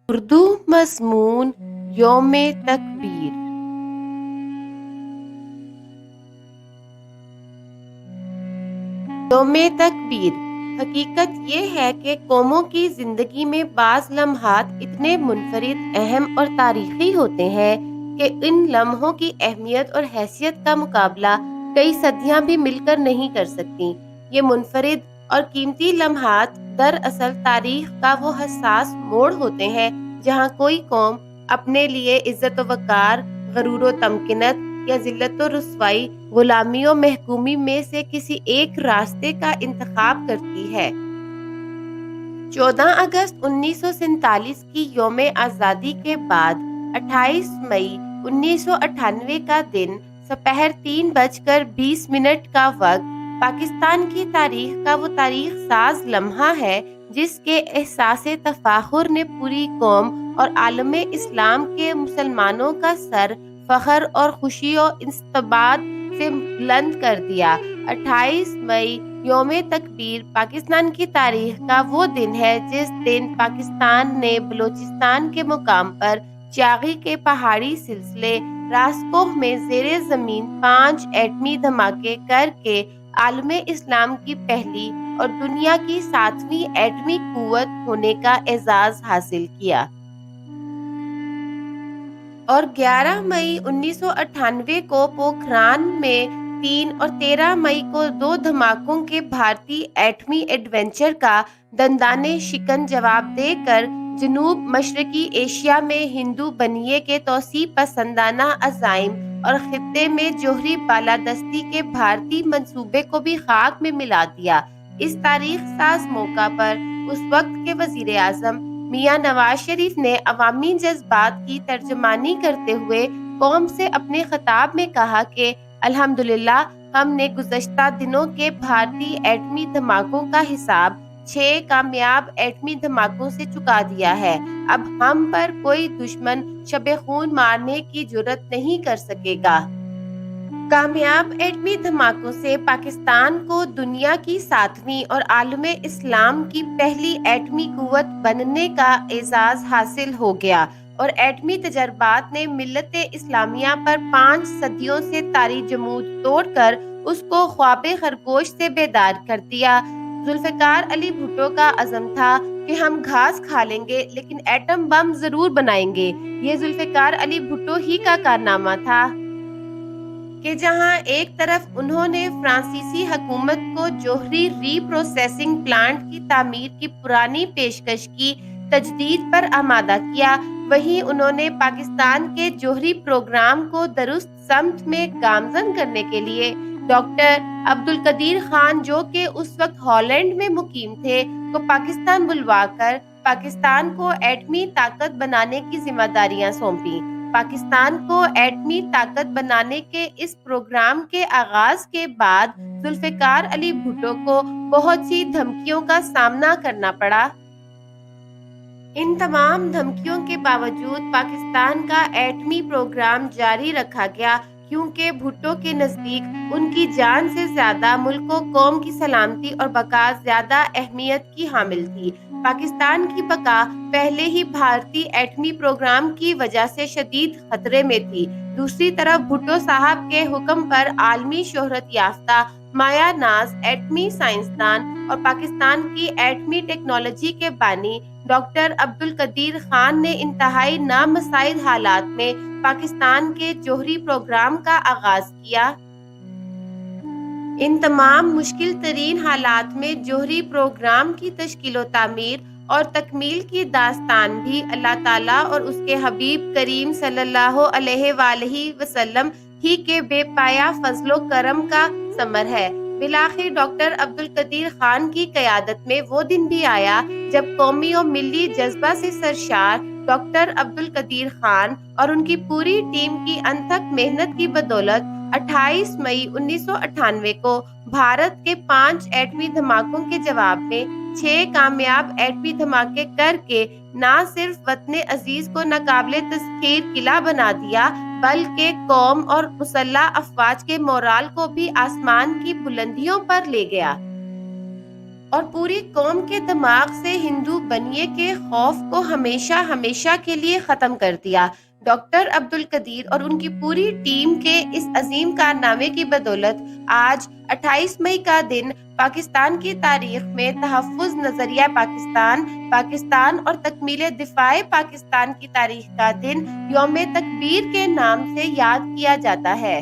اردو مضمون یوم تکبیر۔ یوم تکبیر حقیقت یہ ہے کہ قوموں کی زندگی میں بعض لمحات اتنے منفرد، اہم اور تاریخی ہوتے ہیں کہ ان لمحوں کی اہمیت اور حیثیت کا مقابلہ کئی صدیاں بھی مل کر نہیں کر سکتی۔ یہ منفرد اور قیمتی لمحات دراصل تاریخ کا وہ حساس موڑ ہوتے ہیں جہاں کوئی قوم اپنے لیے عزت و وقار، غرور و تمکنت یا ذلت و رسوائی، غلامی و محکومی میں سے کسی ایک راستے کا انتخاب کرتی ہے۔ 14 اگست 1947 کی یوم آزادی کے بعد 28 مئی 1998 کا دن سپہر 3:20 کا وقت پاکستان کی تاریخ کا وہ تاریخ ساز لمحہ ہے جس کے احساس تفاخر نے پوری قوم اور عالم اسلام کے مسلمانوں کا سر فخر اور خوشی و استباد سے بلند کر دیا۔ 28 مئی یوم تکبیر پاکستان کی تاریخ کا وہ دن ہے جس دن پاکستان نے بلوچستان کے مقام پر چاغی کے پہاڑی سلسلے راسکوہ میں زیر زمین 5 ایٹمی دھماکے کر کے عالم اسلام کی پہلی اور دنیا کی 7ویں ایٹمی قوت ہونے کا اعزاز حاصل کیا۔ اور 11 مئی 1998 کو پوکھران میں 3 اور 13 مئی کو 2 دھماکوں کے بھارتی ایٹمی ایڈوینچر کا دندانے شکن جواب دے کر جنوب مشرقی ایشیا میں ہندو بنیے کے توسیع پسندانہ عزائم اور خطے میں جوہری بالادستی کے بھارتی منصوبے کو بھی خاک میں ملا دیا۔ اس تاریخ ساز موقع پر اس وقت کے وزیر اعظم میاں نواز شریف نے عوامی جذبات کی ترجمانی کرتے ہوئے قوم سے اپنے خطاب میں کہا کہ الحمدللہ ہم نے گزشتہ دنوں کے بھارتی ایٹمی دھماکوں کا حساب 6 کامیاب ایٹمی دھماکوں سے چکا دیا ہے۔ اب ہم پر کوئی دشمن شب خون مارنے کی جرات نہیں کر سکے گا۔ کامیاب ایٹمی دھماکوں سے پاکستان کو دنیا کی 7ویں اور عالم اسلام کی پہلی ایٹمی قوت بننے کا اعزاز حاصل ہو گیا، اور ایٹمی تجربات نے ملت اسلامیہ پر 5 صدیوں سے طاری جمود توڑ کر اس کو خواب خرگوش سے بیدار کر دیا۔ ذوالفقار علی بھٹو کا عزم تھا کہ ہم گھاس کھا لیں گے لیکن ایٹم بم ضرور بنائیں گے۔ یہ ذوالفقار علی بھٹو ہی کا کارنامہ تھا کہ جہاں ایک طرف انہوں نے فرانسیسی حکومت کو جوہری ری پروسیسنگ پلانٹ کی تعمیر کی پرانی پیشکش کی تجدید پر آمادہ کیا، وہیں انہوں نے پاکستان کے جوہری پروگرام کو درست سمت میں گامزن کرنے کے لیے ڈاکٹر عبدالقدیر خان، جو کہ اس وقت ہالینڈ میں مقیم تھے، کو پاکستان بلوا کر پاکستان کو ایٹمی طاقت بنانے کی ذمہ داریاں سونپیں۔ پاکستان کو ایٹمی طاقت بنانے کے اس پروگرام کے آغاز کے بعد ذوالفقار علی بھٹو کو بہت سی دھمکیوں کا سامنا کرنا پڑا۔ ان تمام دھمکیوں کے باوجود پاکستان کا ایٹمی پروگرام جاری رکھا گیا، کیونکہ بھٹو کے نزدیک ان کی جان سے زیادہ ملک و قوم کی سلامتی اور بقا زیادہ اہمیت کی حامل تھی۔ پاکستان کی بقا پہلے ہی بھارتی ایٹمی پروگرام کی وجہ سے شدید خطرے میں تھی۔ دوسری طرف بھٹو صاحب کے حکم پر عالمی شہرت یافتہ مایا ناز ایٹمی سائنسدان اور پاکستان کی ایٹمی ٹیکنالوجی کے بانی ڈاکٹر عبدالقدیر خان نے انتہائی نامساعد حالات میں پاکستان کے جوہری پروگرام کا آغاز کیا۔ ان تمام مشکل ترین حالات میں جوہری پروگرام کی تشکیل و تعمیر اور تکمیل کی داستان بھی اللہ تعالیٰ اور اس کے حبیب کریم صلی اللہ علیہ وآلہ وسلم ہی کے بے پایا فضل و کرم کا ثمر ہے۔ بالآخر ڈاکٹر عبدالقدیر خان کی قیادت میں وہ دن بھی آیا جب قومی و ملی جذبہ سے سرشار ڈاکٹر عبدالقدیر خان اور ان کی پوری ٹیم کی انتھک محنت کی بدولت 28 مئی 1998 کو بھارت کے 5 ایٹمی دھماکوں کے جواب میں 6 کامیاب ایٹمی دھماکے کر کے نہ صرف وطن عزیز کو ناقابل تسخیر قلعہ بنا دیا بلکہ قوم اور مسلح افواج کے مورال کو بھی آسمان کی بلندیوں پر لے گیا۔ اور پوری قوم کے دماغ سے ہندو بنیے کے خوف کو ہمیشہ ہمیشہ کے لیے ختم کر دیا۔ ڈاکٹر عبدالقدیر اور ان کی پوری ٹیم کے اس عظیم کارنامے کی بدولت آج 28 مئی کا دن پاکستان کی تاریخ میں تحفظ نظریہ پاکستان، پاکستان اور تکمیل دفاع پاکستان کی تاریخ کا دن یوم تکبیر کے نام سے یاد کیا جاتا ہے۔